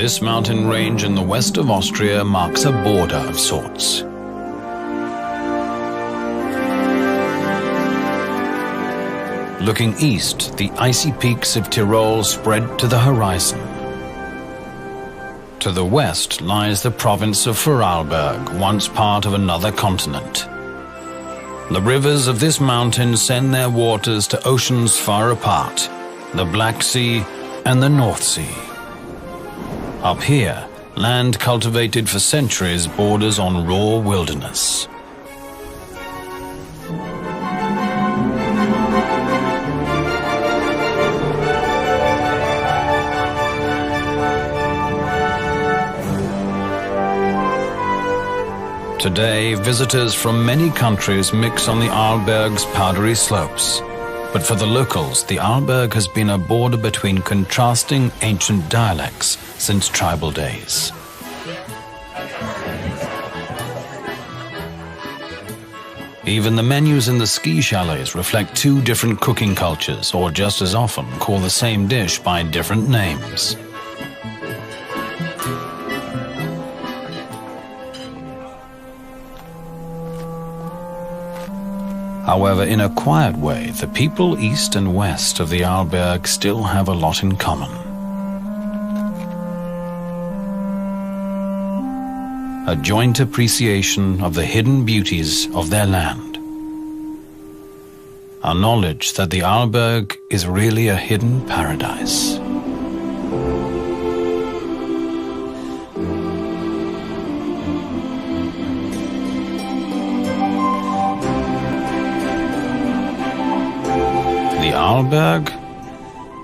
This mountain range in the west of Austria marks a border of sorts. Looking east, the icy peaks of Tyrol spread to the horizon. To the west lies the province of Vorarlberg, once part of another continent. The rivers of this mountain send their waters to oceans far apart, the Black Sea and the North Sea. Up here, land cultivated for centuries borders on raw wilderness. Today, visitors from many countries mix on the Arlberg's powdery slopes. But for the locals, the Arlberg has been a border between contrasting ancient dialects since tribal days. Even the menus in the ski chalets reflect two different cooking cultures, or just as often call the same dish by different names. However, in a quiet way, the people east and west of the Arlberg still have a lot in common. A joint appreciation of the hidden beauties of their land. A knowledge that the Arlberg is really a hidden paradise. The Arlberg?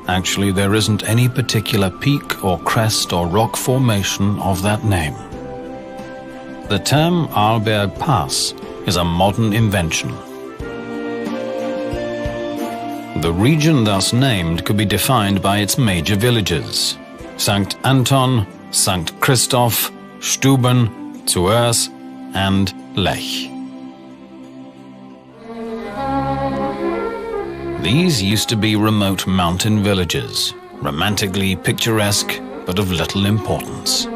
Actually, there isn't any particular peak or crest or rock formation of that name. The term Arlberg Pass is a modern invention. The region thus named could be defined by its major villages: St. Anton, St. Christoph, Stuben, Zuers, and Lech. These used to be remote mountain villages, romantically picturesque but of little importance.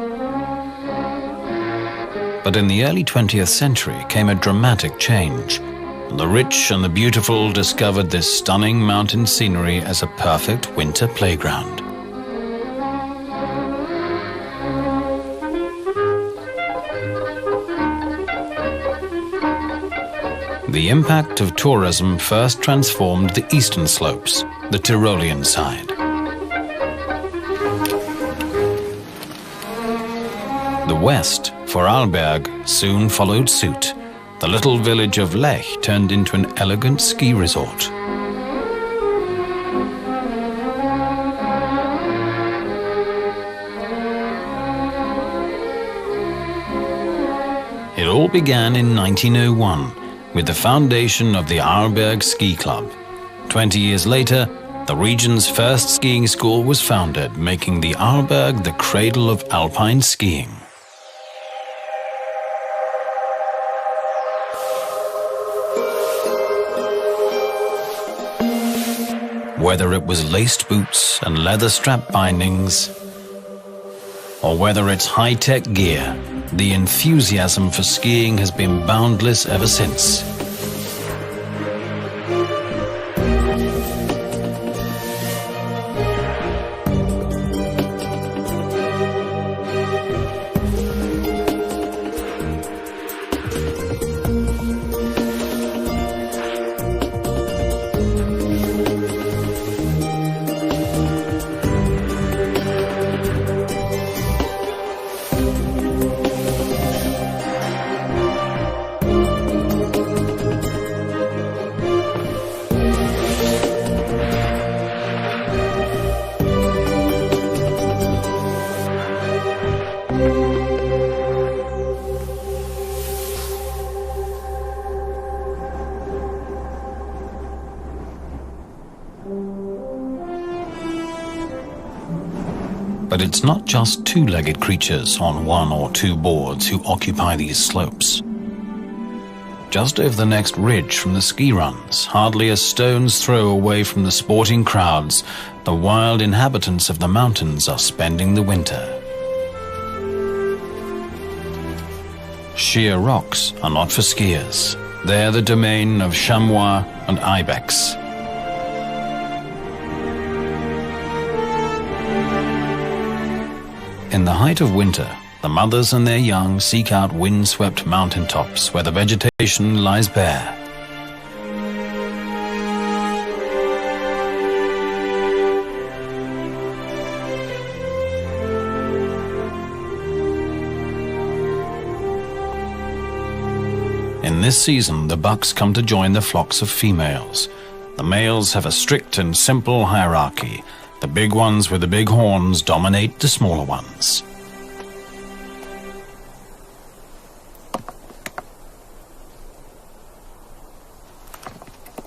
But in the early 20th century came a dramatic change. The rich and the beautiful discovered this stunning mountain scenery as a perfect winter playground. The impact of tourism first transformed the eastern slopes, the Tyrolean side. The west, Vorarlberg, soon followed suit. The little village of Lech turned into an elegant ski resort. It all began in 1901. With the foundation of the Arlberg Ski Club. 20 years later, the region's first skiing school was founded, making the Arlberg the cradle of alpine skiing. Whether it was laced boots and leather strap bindings, or whether it's high-tech gear, the enthusiasm for skiing has been boundless ever since. But it's not just two-legged creatures on one or two boards who occupy these slopes. Just over the next ridge from the ski runs, hardly a stone's throw away from the sporting crowds, the wild inhabitants of the mountains are spending the winter. Sheer rocks are not for skiers. They're the domain of chamois and ibex. In the height of winter, the mothers and their young seek out wind-swept mountaintops where the vegetation lies bare. In this season, the bucks come to join the flocks of females. The males have a strict and simple hierarchy. The big ones with the big horns dominate the smaller ones.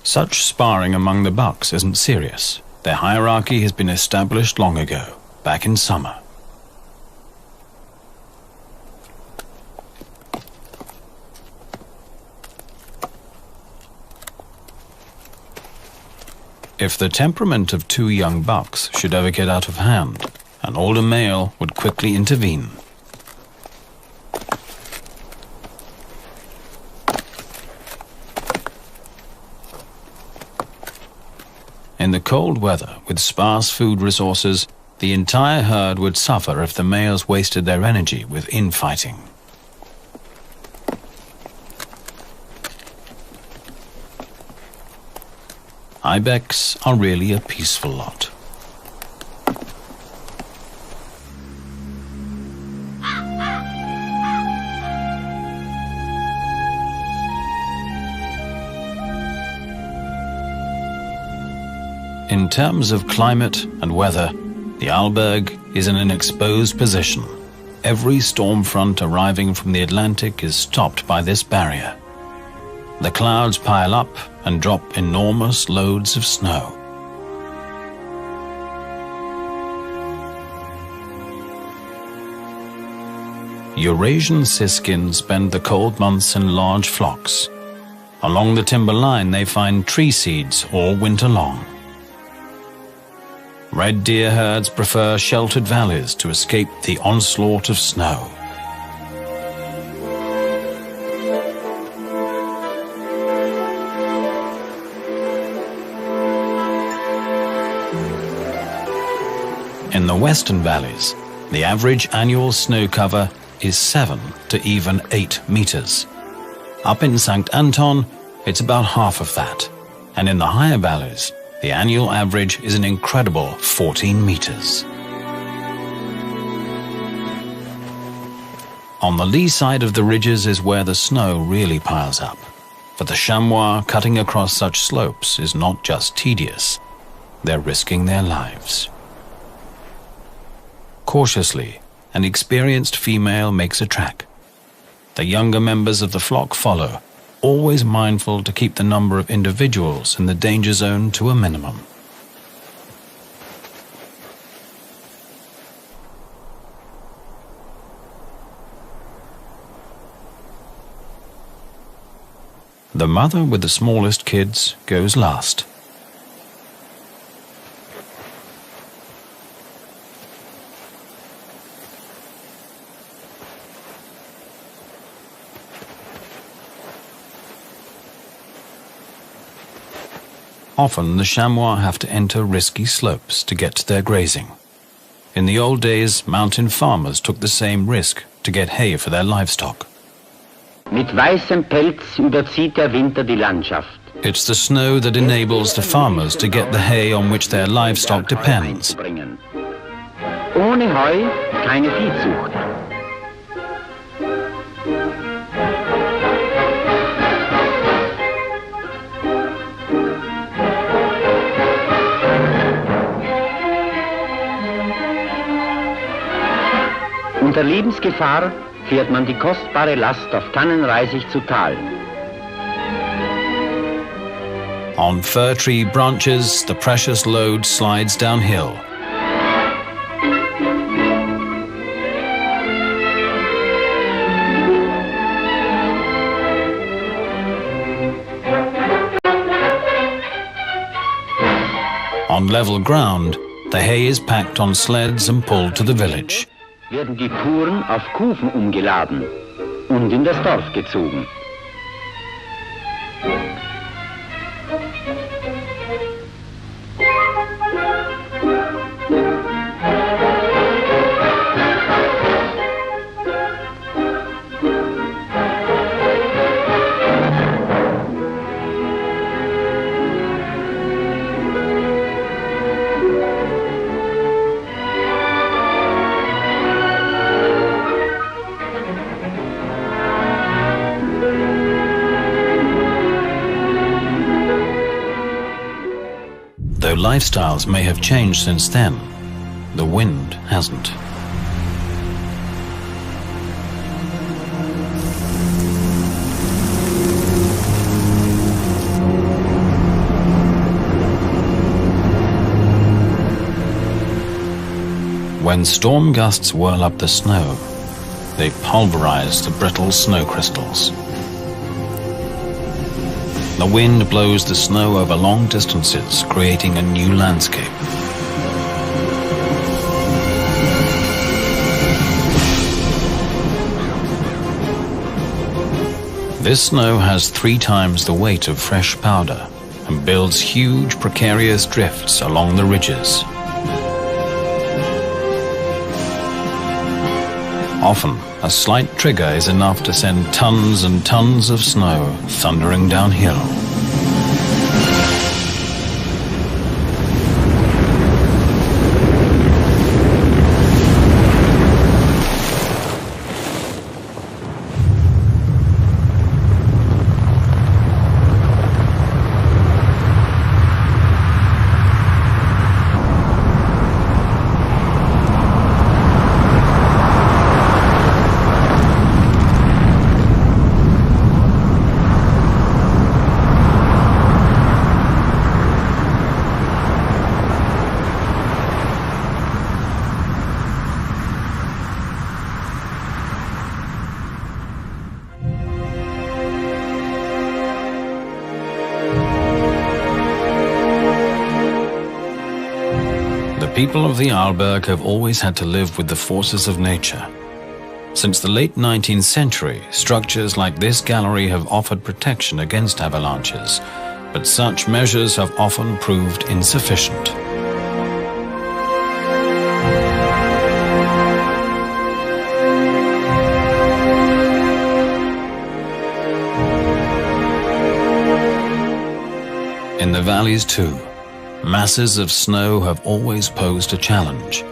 Such sparring among the bucks isn't serious. Their hierarchy has been established long ago, back in summer. If the temperament of two young bucks should ever get out of hand, an older male would quickly intervene. In the cold weather, with sparse food resources, the entire herd would suffer if the males wasted their energy with infighting. Ibex are really a peaceful lot. In terms of climate and weather, the Arlberg is in an exposed position. Every storm front arriving from the Atlantic is stopped by this barrier. The clouds pile up and drop enormous loads of snow. Eurasian siskins spend the cold months in large flocks. Along the timber line they find tree seeds all winter long. Red deer herds prefer sheltered valleys to escape the onslaught of snow. In the western valleys, the average annual snow cover is 7 to even 8 meters. Up in St. Anton, it's about half of that. And in the higher valleys, the annual average is an incredible 14 meters. On the lee side of the ridges is where the snow really piles up. For the chamois, cutting across such slopes is not just tedious, they're risking their lives. Cautiously, an experienced female makes a track. The younger members of the flock follow, always mindful to keep the number of individuals in the danger zone to a minimum. The mother with the smallest kids goes last. Often the chamois have to enter risky slopes to get to their grazing. In the old days, mountain farmers took the same risk to get hay for their livestock. Mit weißem Pelz überzieht der Winter die Landschaft. It's the snow that enables the farmers to get the hay on which their livestock depends. Ohne Heu keine Viehzucht. Unter Lebensgefahr fährt man die kostbare Last auf Tannenreisig zu Tal. On fir tree branches, the precious load slides downhill. On level ground, the hay is packed on sleds and pulled to the village. Werden die Kuren auf Kufen umgeladen. und in das Dorf gezogen. Though lifestyles may have changed since then, the wind hasn't. When storm gusts whirl up the snow, they pulverize the brittle snow crystals. The wind blows the snow over long distances, creating a new landscape. This snow has 3 times the weight of fresh powder and builds huge precarious drifts along the ridges. Often, a slight trigger is enough to send tons and tons of snow thundering downhill. The people of the Arlberg have always had to live with the forces of nature. Since the late 19th century, structures like this gallery have offered protection against avalanches, but such measures have often proved insufficient. In the valleys too, masses of snow have always posed a challenge.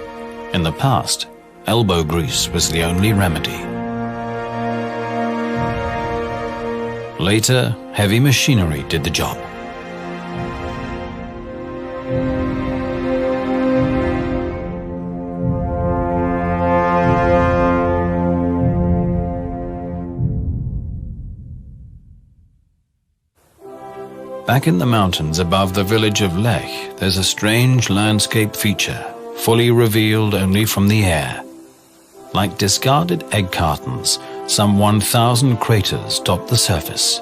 In the past, elbow grease was the only remedy. Later, heavy machinery did the job. Back in the mountains above the village of Lech, there's a strange landscape feature, fully revealed only from the air. Like discarded egg cartons, some 1,000 craters dot the surface.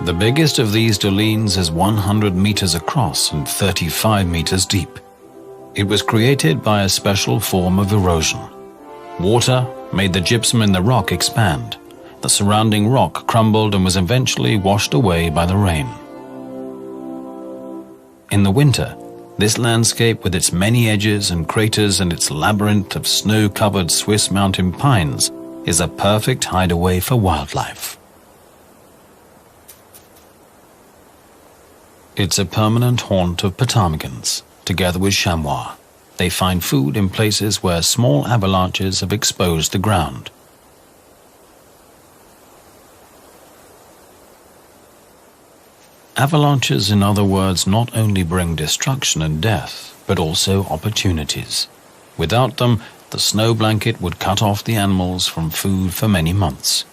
The biggest of these dolines is 100 meters across and 35 meters deep. It was created by a special form of erosion. Water made the gypsum in the rock expand. The surrounding rock crumbled and was eventually washed away by the rain. In the winter, this landscape with its many edges and craters and its labyrinth of snow-covered Swiss mountain pines is a perfect hideaway for wildlife. It's a permanent haunt of ptarmigans, together with chamois. They find food in places where small avalanches have exposed the ground. Avalanches, in other words, not only bring destruction and death, but also opportunities. Without them, the snow blanket would cut off the animals from food for many months.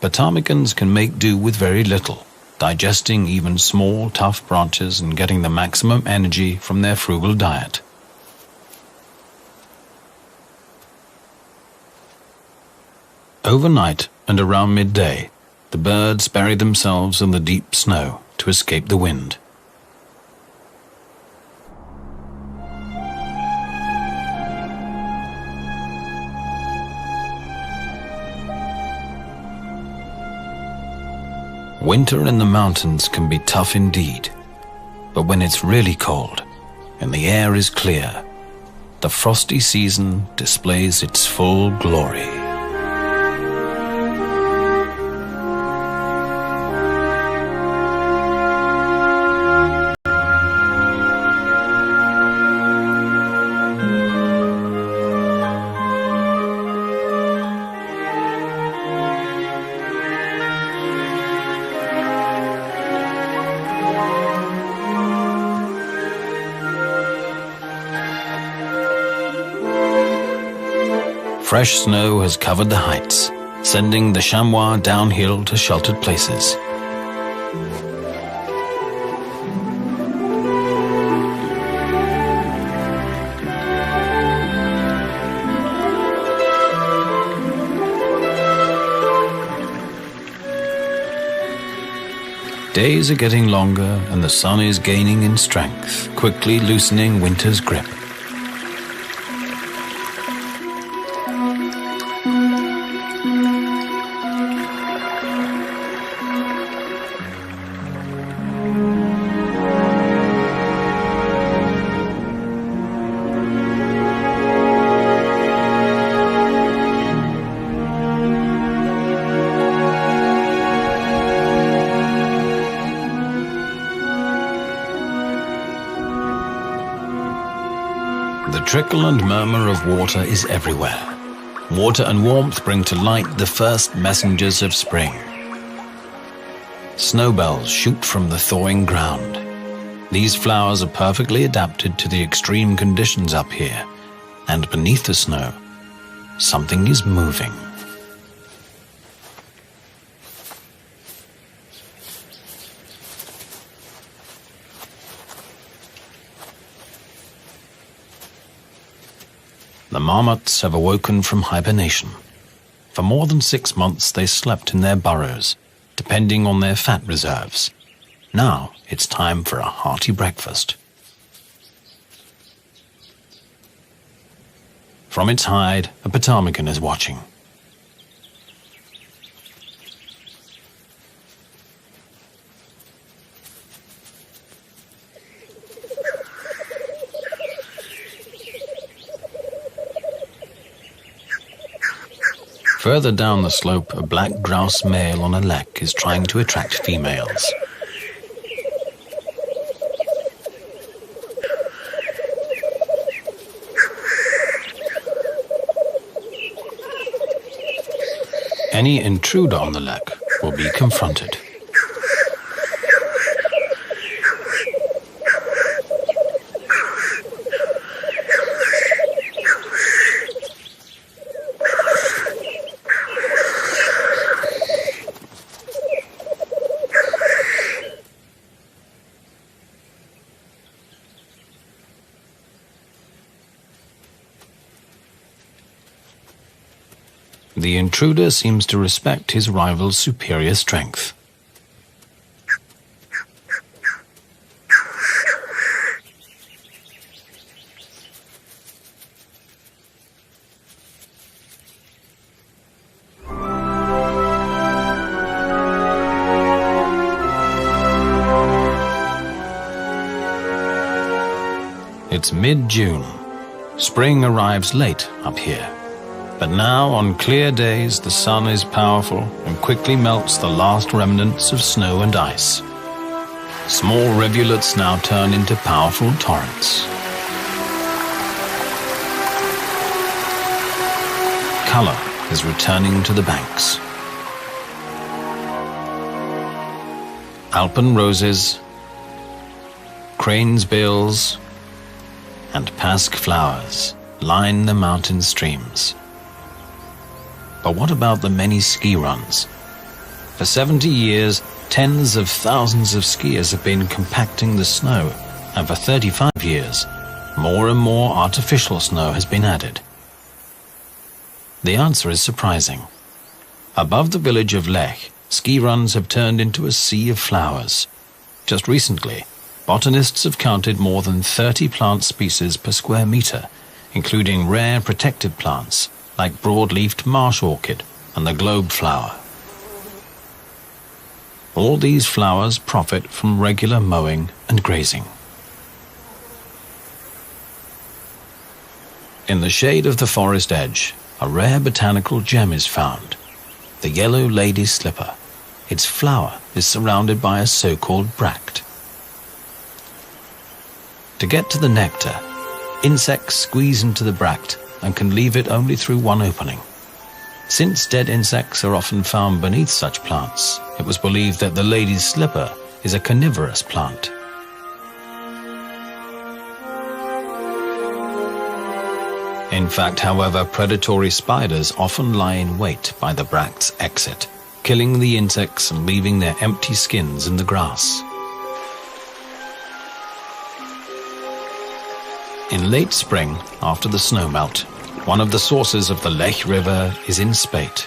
Ptarmigans can make do with very little, digesting even small, tough branches and getting the maximum energy from their frugal diet. Overnight and around midday, The birds bury themselves in the deep snow to escape the wind. Winter in the mountains can be tough indeed, but when it's really cold and the air is clear, the frosty season displays its full glory. Fresh snow has covered the heights, sending the chamois downhill to sheltered places. Days are getting longer and the sun is gaining in strength, quickly loosening winter's grip. The trickle and murmur of water is everywhere. Water and warmth bring to light the first messengers of spring. Snowbells shoot from the thawing ground. These flowers are perfectly adapted to the extreme conditions up here, and beneath the snow, something is moving. The marmots have awoken from hibernation. For more than 6 months they slept in their burrows, depending on their fat reserves. Now it's time for a hearty breakfast. From its hide, a ptarmigan is watching. Further down the slope, a black grouse male on a lek is trying to attract females. Any intruder on the lek will be confronted. The intruder seems to respect his rival's superior strength. It's mid-June. Spring arrives late up here. But now, on clear days, the sun is powerful and quickly melts the last remnants of snow and ice. Small rivulets now turn into powerful torrents. Color is returning to the banks. Alpen roses, crane's bills, and pasque flowers line the mountain streams. But what about the many ski runs? For 70 years, tens of thousands of skiers have been compacting the snow, and for 35 years, more and more artificial snow has been added. The answer is surprising. Above the village of Lech, ski runs have turned into a sea of flowers. Just recently, botanists have counted more than 30 plant species per square meter, including rare protected plants like broad-leafed marsh orchid and the globe flower. All these flowers profit from regular mowing and grazing. In the shade of the forest edge, a rare botanical gem is found, the yellow lady's slipper. Its flower is surrounded by a so-called bract. To get to the nectar, insects squeeze into the bract and can leave it only through one opening. Since dead insects are often found beneath such plants, it was believed that the lady's slipper is a carnivorous plant. In fact, however, predatory spiders often lie in wait by the bract's exit, killing the insects and leaving their empty skins in the grass. In late spring, after the snowmelt, one of the sources of the Lech River is in spate.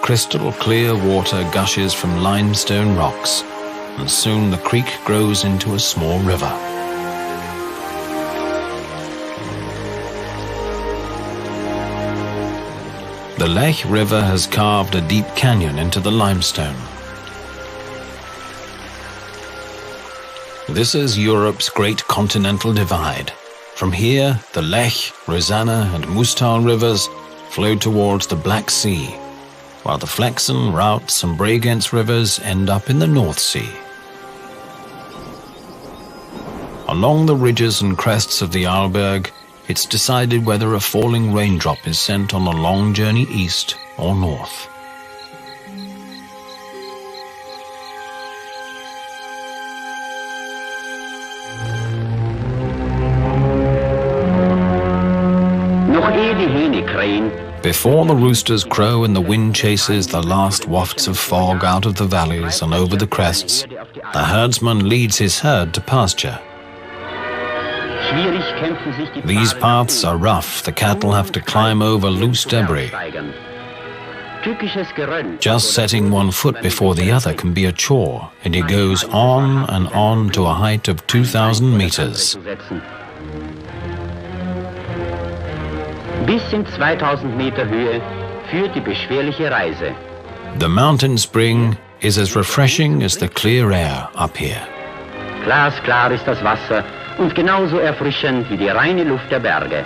Crystal clear water gushes from limestone rocks, and soon the creek grows into a small river. The Lech River has carved a deep canyon into the limestone. This is Europe's great continental divide. From here, the Lech, Rosanna and Mustal rivers flow towards the Black Sea, while the Flexen, Routes and Bregenz rivers end up in the North Sea. Along the ridges and crests of the Arlberg, it's decided whether a falling raindrop is sent on a long journey east or north. Before the roosters crow and the wind chases the last wafts of fog out of the valleys and over the crests, the herdsman leads his herd to pasture. These paths are rough. The cattle have to climb over loose debris. Just setting one foot before the other can be a chore, and he goes on and on to a height of 2,000 meters. Bis in 2000 Meter Höhe führt die beschwerliche Reise. The mountain spring is as refreshing as the clear air up here. Glasklar ist das Wasser und genauso erfrischend wie die reine Luft der Berge.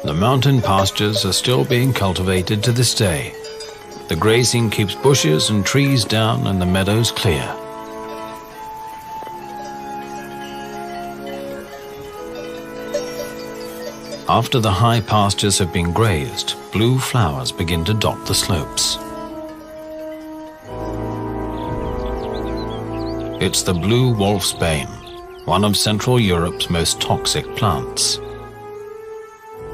The mountain pastures are still being cultivated to this day. The grazing keeps bushes and trees down and the meadows clear. After the high pastures have been grazed, blue flowers begin to dot the slopes. It's the blue wolfsbane, one of Central Europe's most toxic plants.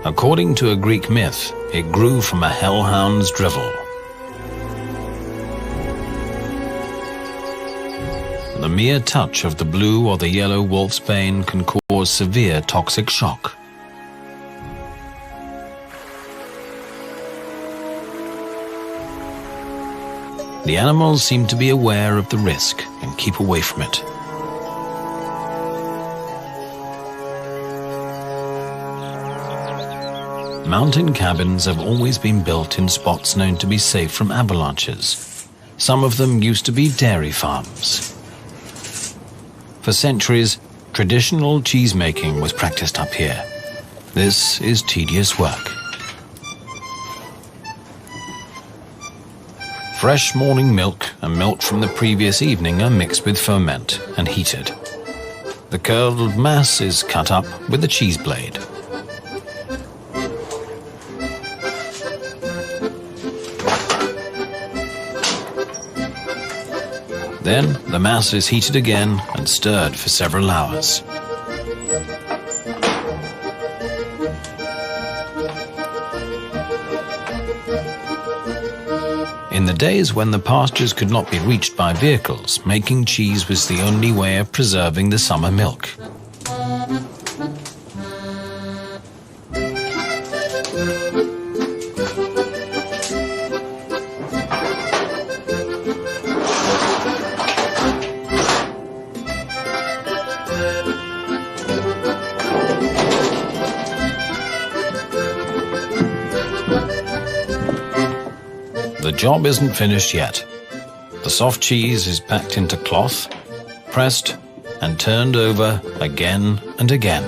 According to a Greek myth, it grew from a hellhound's drivel. The mere touch of the blue or the yellow wolfsbane can cause severe toxic shock. The animals seem to be aware of the risk and keep away from it. Mountain cabins have always been built in spots known to be safe from avalanches. Some of them used to be dairy farms. For centuries, traditional cheesemaking was practiced up here. This is tedious work. Fresh morning milk and milk from the previous evening are mixed with ferment and heated. The curdled mass is cut up with a cheese blade. Then the mass is heated again and stirred for several hours. In the days when the pastures could not be reached by vehicles, making cheese was the only way of preserving the summer milk. The job isn't finished yet. The soft cheese is packed into cloth, pressed, and turned over again and again.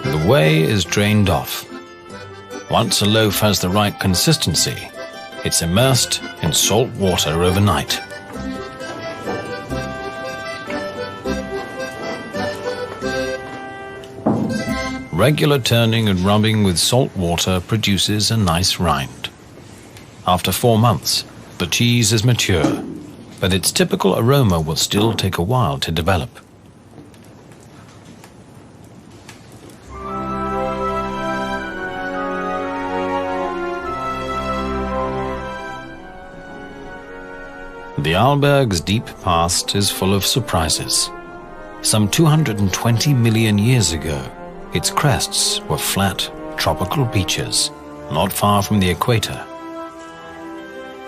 The whey is drained off. Once a loaf has the right consistency, it's immersed in salt water overnight. Regular turning and rubbing with salt water produces a nice rind. After 4 months, the cheese is mature, but its typical aroma will still take a while to develop. The Arlberg's deep past is full of surprises. Some 220 million years ago, its crests were flat, tropical beaches, not far from the equator.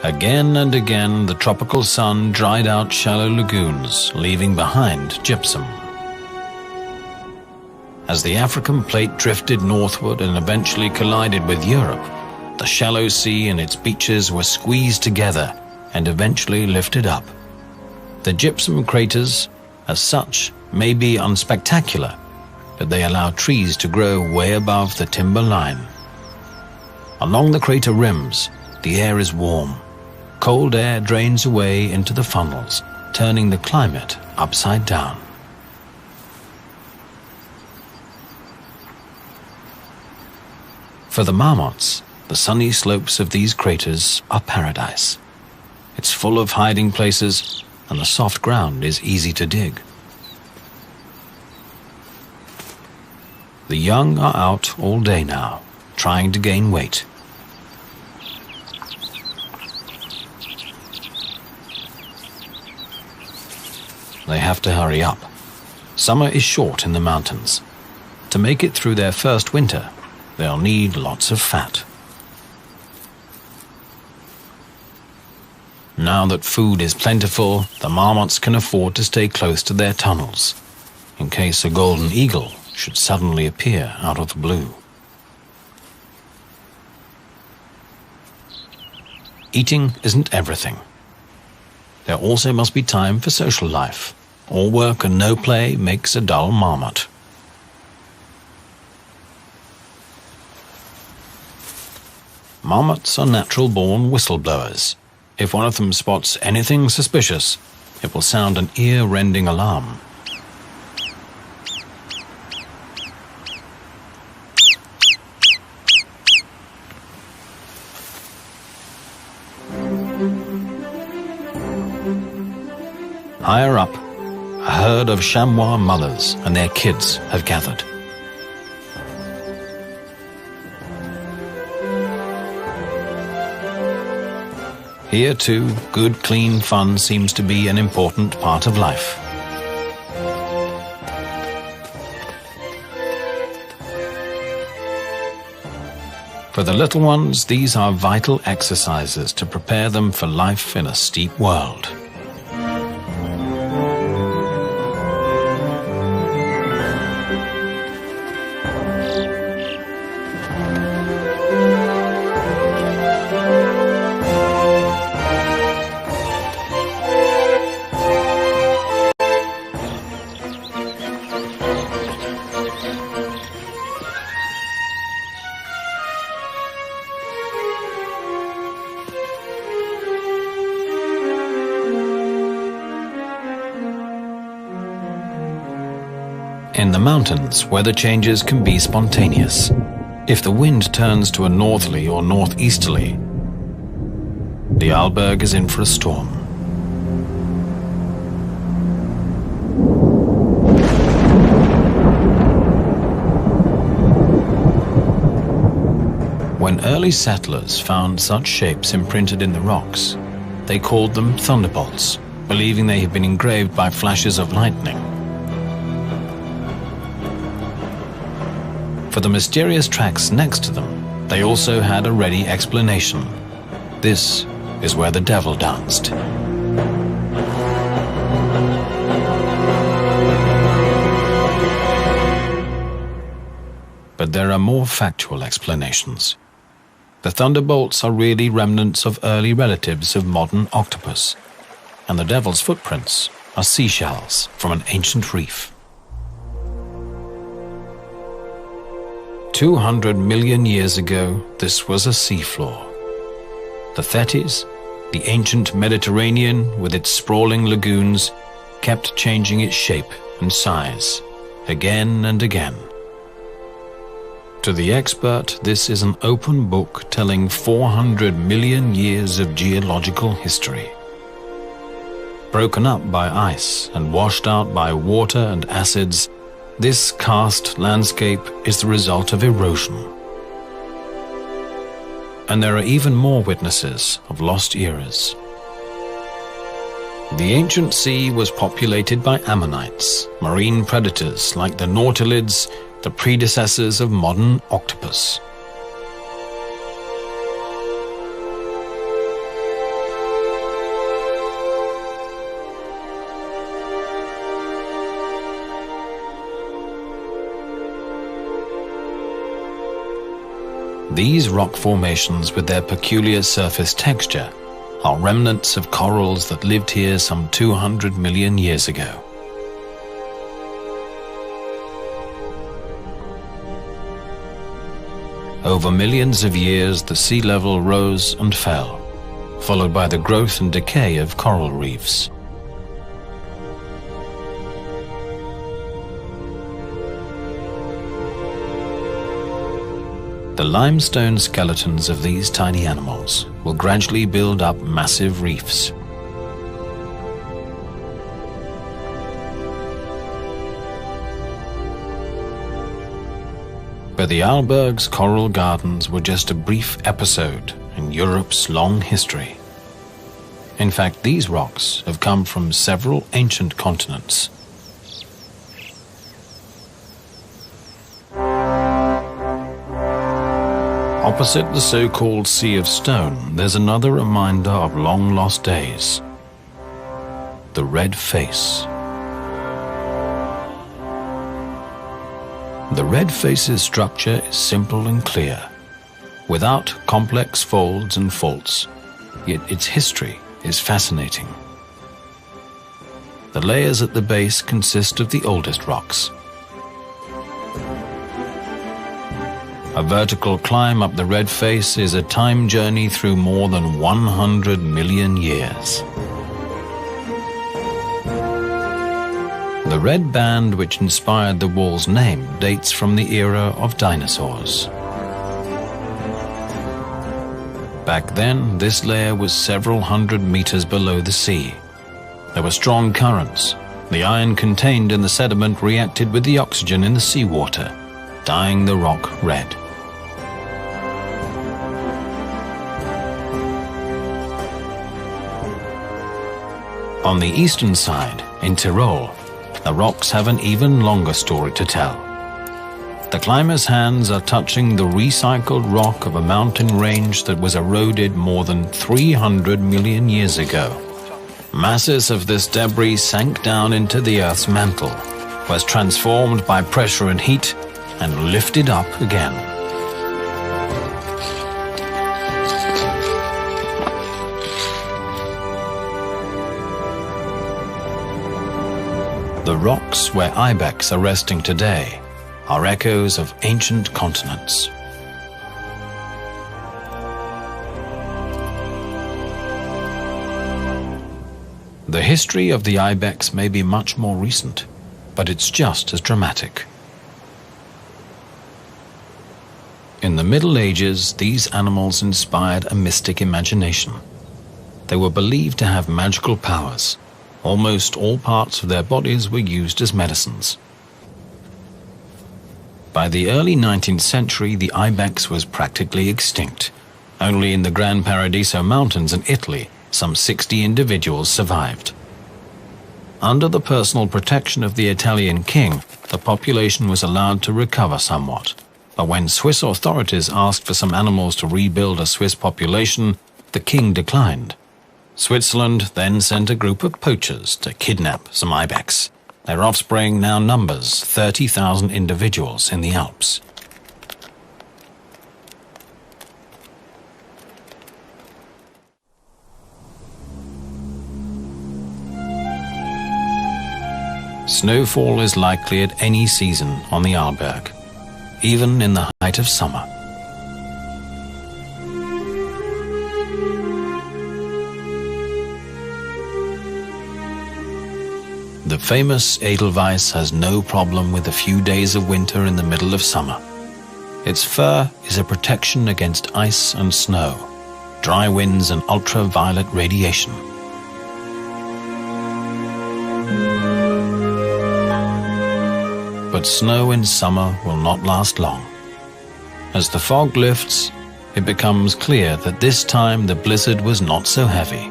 Again and again, the tropical sun dried out shallow lagoons, leaving behind gypsum. As the African plate drifted northward and eventually collided with Europe, the shallow sea and its beaches were squeezed together and eventually lifted up. The gypsum craters, as such, may be unspectacular, but they allow trees to grow way above the timber line. Along the crater rims, the air is warm. Cold air drains away into the funnels, turning the climate upside down. For the marmots, the sunny slopes of these craters are paradise. It's full of hiding places, and the soft ground is easy to dig. The young are out all day now, trying to gain weight. They have to hurry up. Summer is short in the mountains. To make it through their first winter, they'll need lots of fat. Now that food is plentiful, the marmots can afford to stay close to their tunnels, in case a golden eagle should suddenly appear out of the blue. Eating isn't everything. There also must be time for social life. All work and no play makes a dull marmot. Marmots are natural-born whistleblowers. If one of them spots anything suspicious, it will sound an ear-rending alarm. Higher up, a herd of chamois mothers and their kids have gathered. Here too, good, clean fun seems to be an important part of life. For the little ones, these are vital exercises to prepare them for life in a steep world. In the mountains, weather changes can be spontaneous. If the wind turns to a northerly or northeasterly, the Arlberg is in for a storm. When early settlers found such shapes imprinted in the rocks, they called them thunderbolts, believing they had been engraved by flashes of lightning. For the mysterious tracks next to them, they also had a ready explanation. This is where the devil danced. But there are more factual explanations. The thunderbolts are really remnants of early relatives of modern octopus, and the devil's footprints are seashells from an ancient reef. 200 million years ago, this was a seafloor. The Thetis, the ancient Mediterranean with its sprawling lagoons, kept changing its shape and size, again and again. To the expert, this is an open book telling 400 million years of geological history. Broken up by ice and washed out by water and acids, this karst landscape is the result of erosion. And there are even more witnesses of lost eras. The ancient sea was populated by ammonites, marine predators like the nautilids, the predecessors of modern octopus. These rock formations with their peculiar surface texture are remnants of corals that lived here some 200 million years ago. Over millions of years, the sea level rose and fell, followed by the growth and decay of coral reefs. The limestone skeletons of these tiny animals will gradually build up massive reefs. But the Arlberg's coral gardens were just a brief episode in Europe's long history. In fact, these rocks have come from several ancient continents. Opposite the so-called Sea of Stone, there's another reminder of long-lost days. The red face. The red face's structure is simple and clear, without complex folds and faults, yet its history is fascinating. The layers at the base consist of the oldest rocks. A vertical climb up the red face is a time journey through more than 100 million years. The red band which inspired the wall's name dates from the era of dinosaurs. Back then, this layer was several hundred meters below the sea. There were strong currents. The iron contained in the sediment reacted with the oxygen in the seawater, dyeing the rock red. On the eastern side, in Tyrol, the rocks have an even longer story to tell. The climber's hands are touching the recycled rock of a mountain range that was eroded more than 300 million years ago. Masses of this debris sank down into the Earth's mantle, was transformed by pressure and heat, and lifted up again. The rocks where ibex are resting today are echoes of ancient continents. The history of the ibex may be much more recent. but it's just as dramatic. In the Middle Ages, these animals inspired a mystic imagination. They were believed to have magical powers. Almost all parts of their bodies were used as medicines. By the early 19th century, the ibex was practically extinct. Only in the Gran Paradiso Mountains in Italy, some 60 individuals survived. Under the personal protection of the Italian king, the population was allowed to recover somewhat. But when Swiss authorities asked for some animals to rebuild a Swiss population, the king declined. Switzerland then sent a group of poachers to kidnap some ibex. Their offspring now numbers 30,000 individuals in the Alps. Snowfall is likely at any season on the Arlberg, even in the height of summer. The famous Edelweiss has no problem with a few days of winter in the middle of summer. Its fur is a protection against ice and snow, dry winds and ultraviolet radiation. But snow in summer will not last long. As the fog lifts, it becomes clear that this time the blizzard was not so heavy.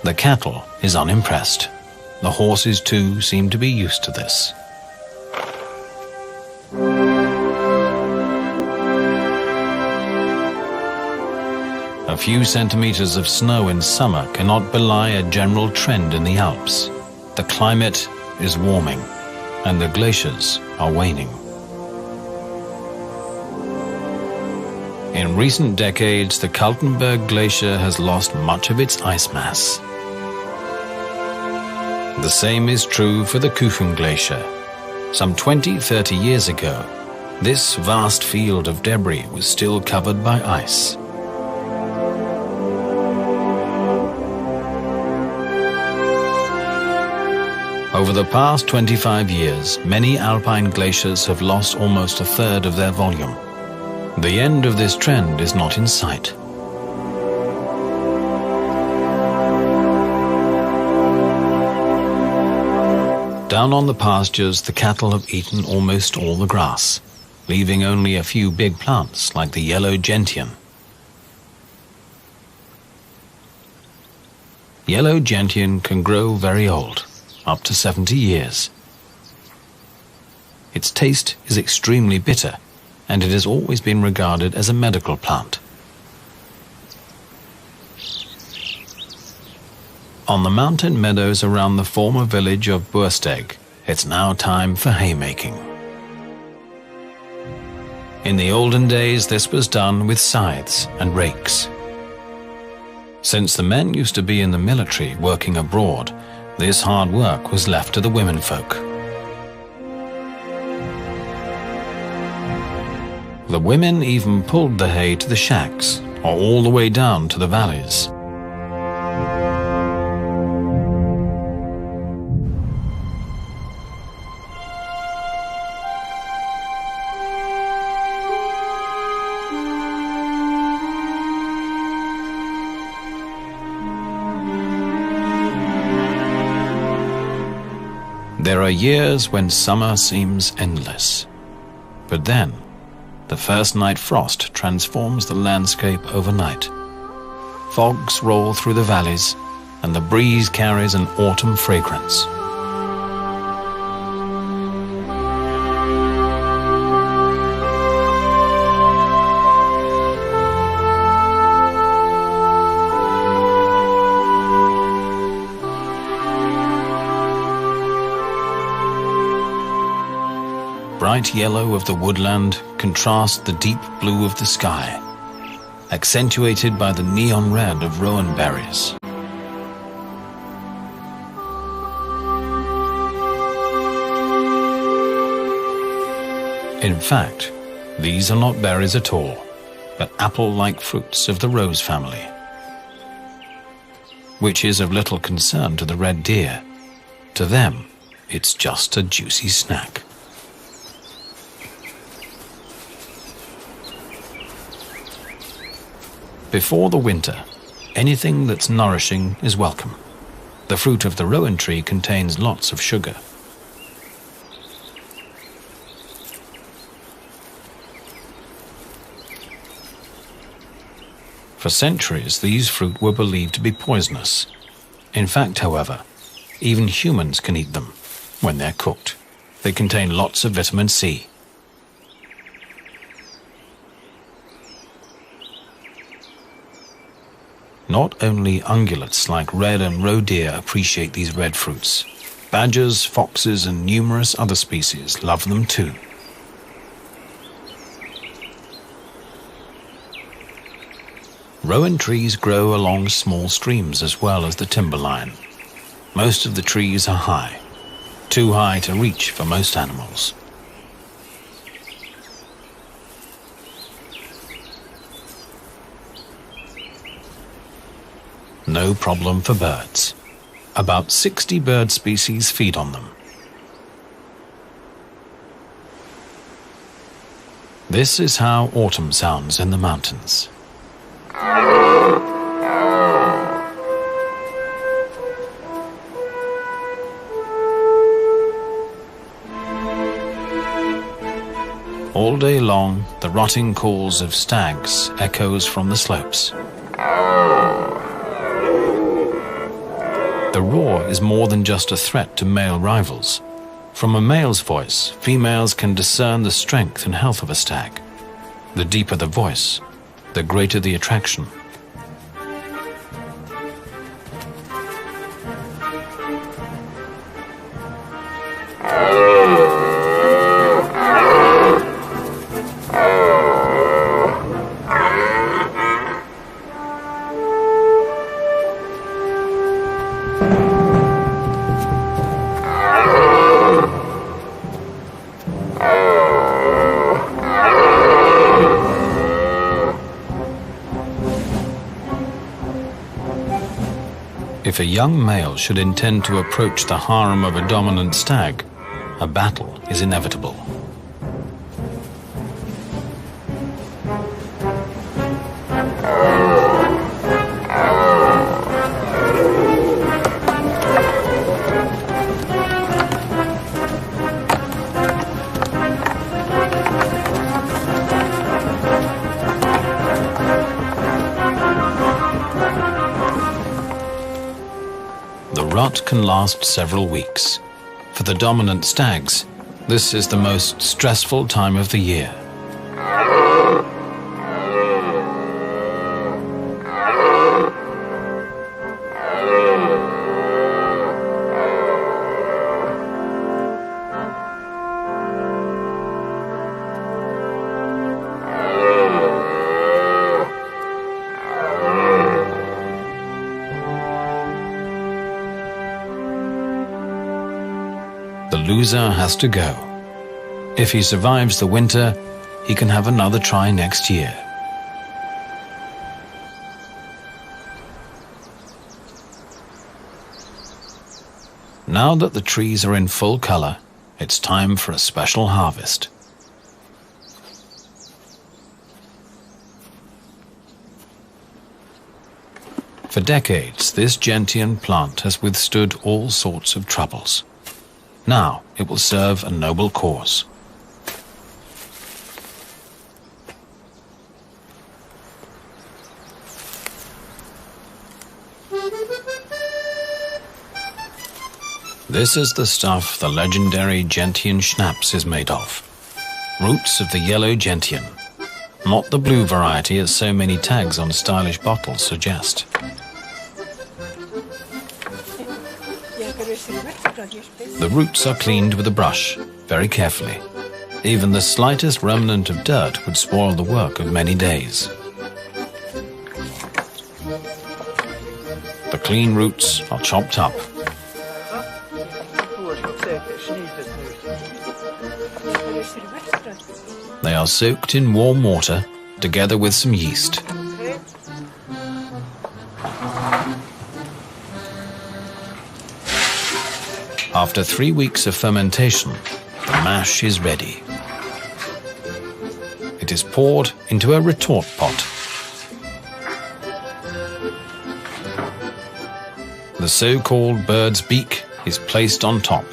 The cattle is unimpressed. The horses too seem to be used to this. A few centimeters of snow in summer cannot belie a general trend in the Alps. The climate is warming, and the glaciers are waning. In recent decades, the Kaltenberg Glacier has lost much of its ice mass. The same is true for the Kuchen Glacier. Some 20-30 years ago, this vast field of debris was still covered by ice. Over the past 25 years, many alpine glaciers have lost almost a third of their volume. The end of this trend is not in sight. Down on the pastures, the cattle have eaten almost all the grass, leaving only a few big plants like the yellow gentian. Yellow gentian can grow very old, up to 70 years. Its taste is extremely bitter, and it has always been regarded as a medical plant. On the mountain meadows around the former village of Bursteg, it's now time for haymaking. In the olden days, this was done with scythes and rakes. Since the men used to be in the military working abroad, this hard work was left to the womenfolk. The women even pulled the hay to the shacks, or all the way down to the valleys. There are years when summer seems endless, but then the first night frost transforms the landscape overnight. Fogs roll through the valleys, and the breeze carries an autumn fragrance. Bright yellow of the woodland contrasts the deep blue of the sky, accentuated by the neon red of rowan berries. In fact, these are not berries at all, but apple-like fruits of the rose family. which is of little concern to the red deer. To them, it's just a juicy snack. Before the winter, anything that's nourishing is welcome. The fruit of the rowan tree contains lots of sugar. For centuries, these fruit were believed to be poisonous. In fact, however, even humans can eat them when they're cooked. They contain lots of vitamin C. Not only ungulates like red and roe deer appreciate these red fruits. Badgers, foxes, and numerous other species love them too. Rowan trees grow along small streams as well as the timberline. Most of the trees are high, too high to reach for most animals. No problem for birds. About 60 bird species feed on them. This is how autumn sounds in the mountains. All day long, the rotting calls of stags echoes from the slopes. The roar is more than just a threat to male rivals. From a male's voice, females can discern the strength and health of a stag. The deeper the voice, the greater the attraction. If a young male should intend to approach the harem of a dominant stag, a battle is inevitable. The rut can last several weeks. For the dominant stags, this is the most stressful time of the year. The loser has to go. If he survives the winter, he can have another try next year. Now that the trees are in full color, it's time for a special harvest. For decades, this gentian plant has withstood all sorts of troubles. Now it will serve a noble cause. This is the stuff the legendary gentian schnapps is made of. Roots of the yellow gentian, not the blue variety as so many tags on stylish bottles suggest. The roots are cleaned with a brush, very carefully. Even the slightest remnant of dirt would spoil the work of many days. The clean roots are chopped up. They are soaked in warm water, together with some yeast. After 3 weeks of fermentation, the mash is ready. It is poured into a retort pot. The so-called bird's beak is placed on top.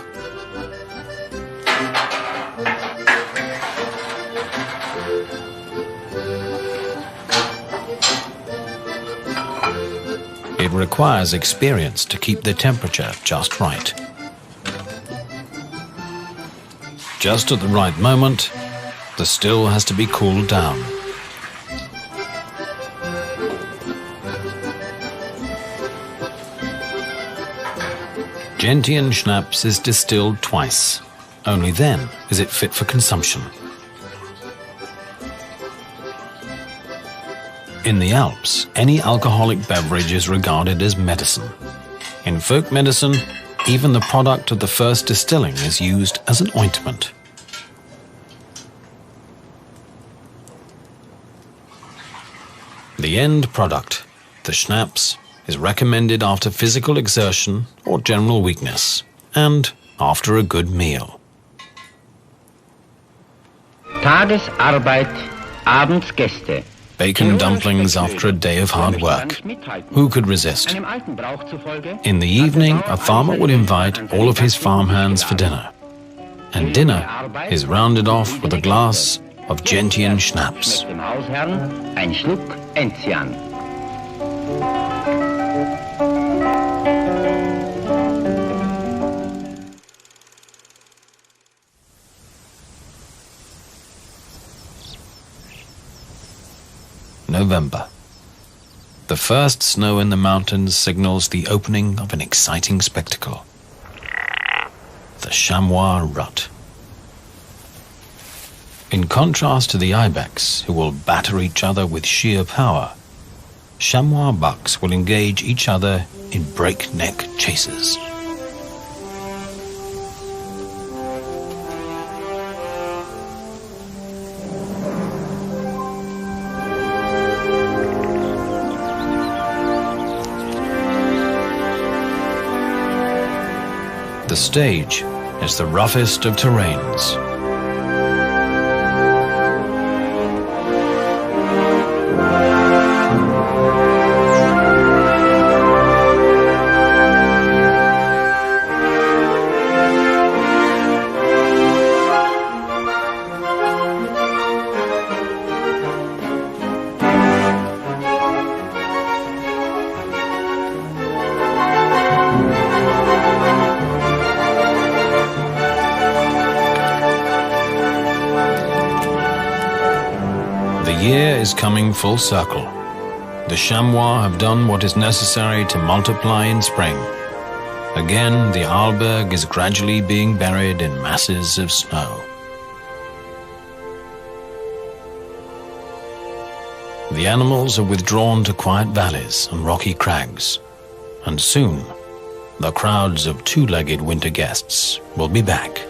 It requires experience to keep the temperature just right. Just at the right moment, the still has to be cooled down. Gentian schnapps is distilled twice. Only then is it fit for consumption. In the Alps, any alcoholic beverage is regarded as medicine. In folk medicine, even the product of the first distilling is used as an ointment. The end product, the schnapps, is recommended after physical exertion or general weakness, and after a good meal. Tagesarbeit, abends Gäste. Bacon dumplings after a day of hard work. Who could resist? In the evening, a farmer would invite all of his farmhands for dinner. And dinner is rounded off with a glass of Gentian schnapps. Ein Schluck Enzian. November. The first snow in the mountains signals the opening of an exciting spectacle. The chamois rut. In contrast to the ibex, who will batter each other with sheer power, chamois bucks will engage each other in breakneck chases. The stage is the roughest of terrains. The year is coming full circle. The chamois have done what is necessary to multiply in spring. Again, the Arlberg is gradually being buried in masses of snow. The animals are withdrawn to quiet valleys and rocky crags, and soon the crowds of two-legged winter guests will be back.